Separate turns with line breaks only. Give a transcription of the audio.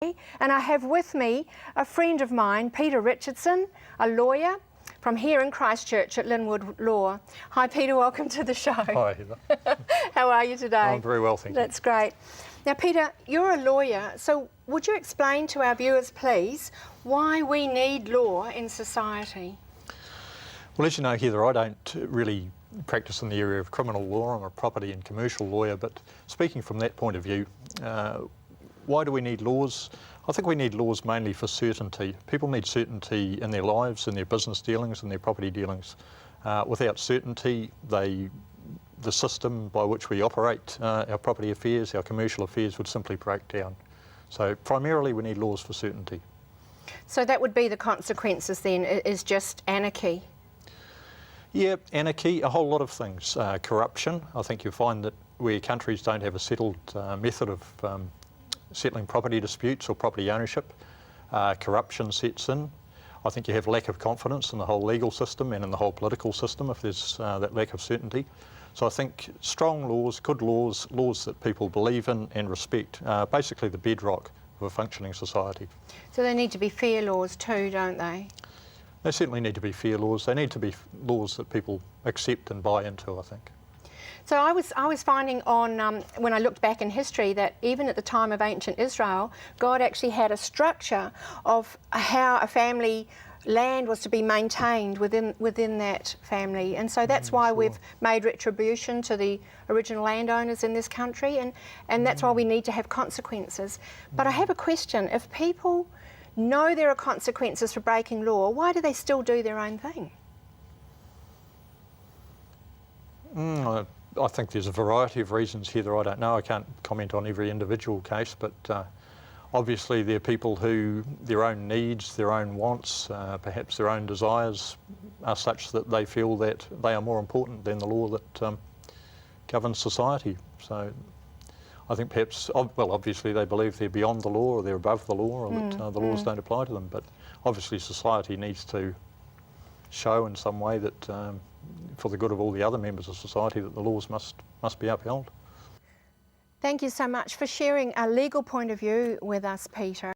And I have with me a friend of mine, Peter Richardson, a lawyer from here in Christchurch at Linwood Law. Hi Peter, welcome to the show.
Hi Heather.
How are you today?
I'm very well, thank you.
That's great. Now Peter, you're a lawyer, so would you explain to our viewers please why we need law in society?
Well, as you know Heather, I don't really practice in the area of criminal law. I'm a property and commercial lawyer, but speaking from that point of view, why do we need laws? I think we need laws mainly for certainty. People need certainty in their lives, in their business dealings, in their property dealings. Without certainty, the system by which we operate our property affairs, our commercial affairs would simply break down. So primarily we need laws for certainty.
So that would be the consequences then, is just anarchy?
Yeah, anarchy, a whole lot of things. Corruption, I think you'll find that where countries don't have a settled method of settling property disputes or property ownership, corruption sets in. I think you have lack of confidence in the whole legal system and in the whole political system if there's that lack of certainty. So I think strong laws, good laws, laws that people believe in and respect, are basically the bedrock of a functioning society.
So they need to be fair laws too, don't they?
They certainly need to be fair laws. They need to be laws that people accept and buy into, I think.
So I was finding on, when I looked back in history, that even at the time of ancient Israel, God actually had a structure of how a family land was to be maintained within that family. And so that's why we've made retribution to the original landowners in this country, and that's why we need to have consequences. But I have a question. If people know there are consequences for breaking law, why do they still do their own thing?
I think there's a variety of reasons, Heather. I don't know. I can't comment on every individual case, but obviously there are people who their own needs, their own wants, perhaps their own desires are such that they feel that they are more important than the law that governs society. So I think perhaps, well, obviously they believe they're beyond the law or they're above the law or that the laws don't apply to them. But obviously society needs to show in some way that for the good of all the other members of society that the laws must be upheld.
Thank you so much for sharing a legal point of view with us, Peter.